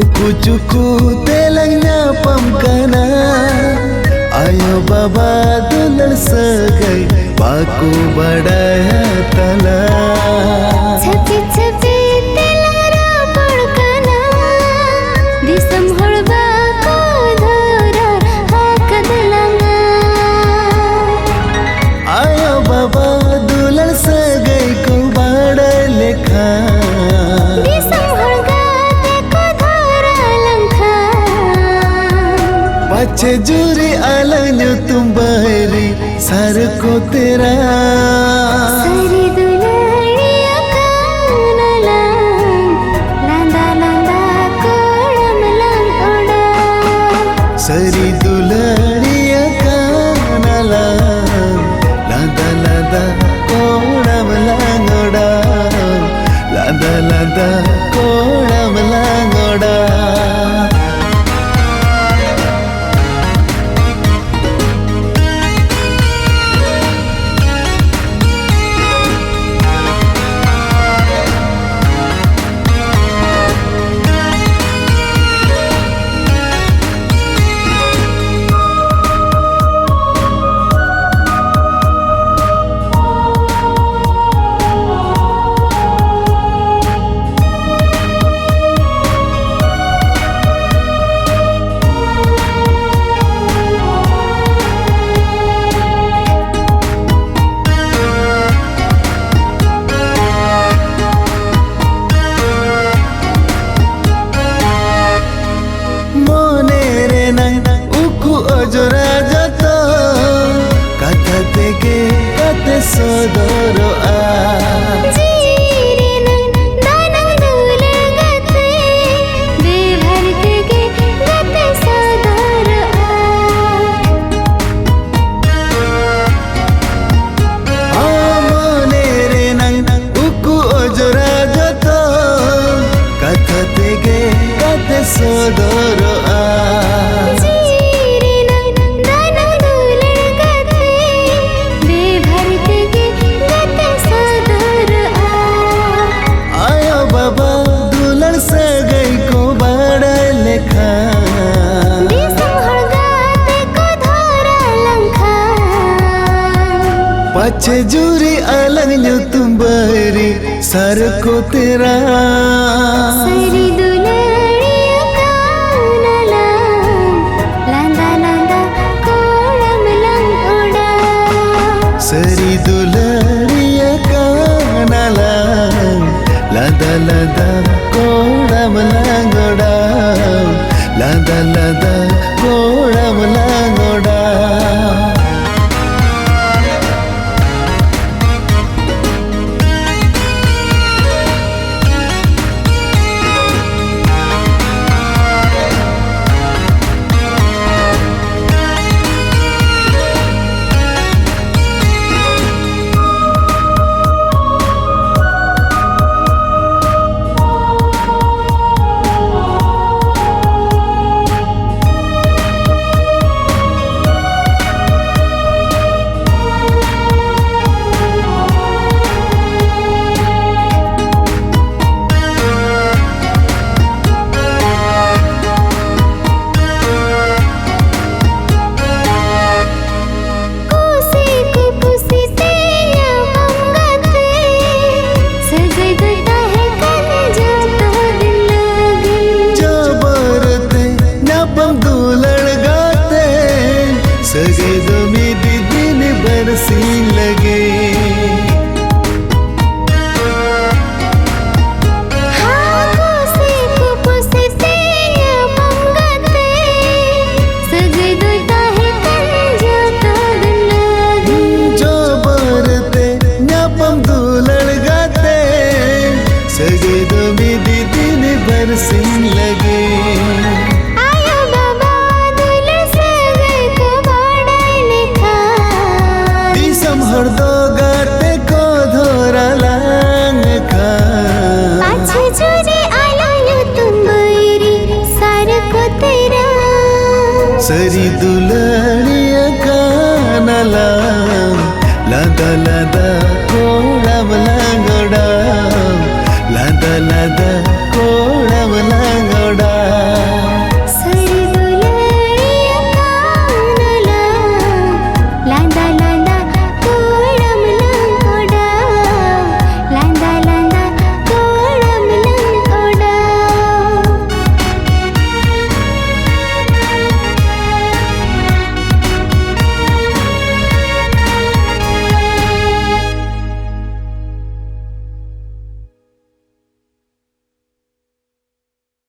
Uku-cuku telangnya pamkana. Ayo baba dular sagai baku badaya tala. छपी तेलारा पड़कना दिसम हड़बा को धोरा हाकद लंगा. आयो बाबा दुलर सगै को बाड़ा लेखा. दिसम हड़गा ते को धोरा लंखा. पाछे जुरी अलन्यो तुम बहरी सर को तेरा. सरी दुलड़िया कानला लांदा लांदा कोड़म लंग उड़ा. सरी दुलड़िया कानला लादा लादा कोड़म लांगोड़ा. लादा लादा कोड़म लांगोड़ा. Ojora jato kata tege kate sodoro a. जीरे नंग दानंग दूले गते बेभर तेगे गते सदर आ. Amone re nang uku ojora jato kata tege kate sodoro a. पाछे जुरी अलन्यो तुम बहरी सर को तेरा. सरी दुलड़िया कानला लांदा लांदा कोड़म लंग उड़ा. सरी दुलड़िया कानला लादा लादा कोड़म लांगोड़ा. लादा लादा कोड़म लांगोड़ा. सगे दो मेरी दिन बरसी लगे. जो बरते न्यापम दुलड़ गाते सगे दो मेरी दिन बरसी लगे. दो गाते को धोरा लांग खा. पाछे जुरे आलायो तुम बहरी सर को तेरा. सरी दुलड़िया कानला लादा लादा कोड़म लांगोड़ा. लादा लादा को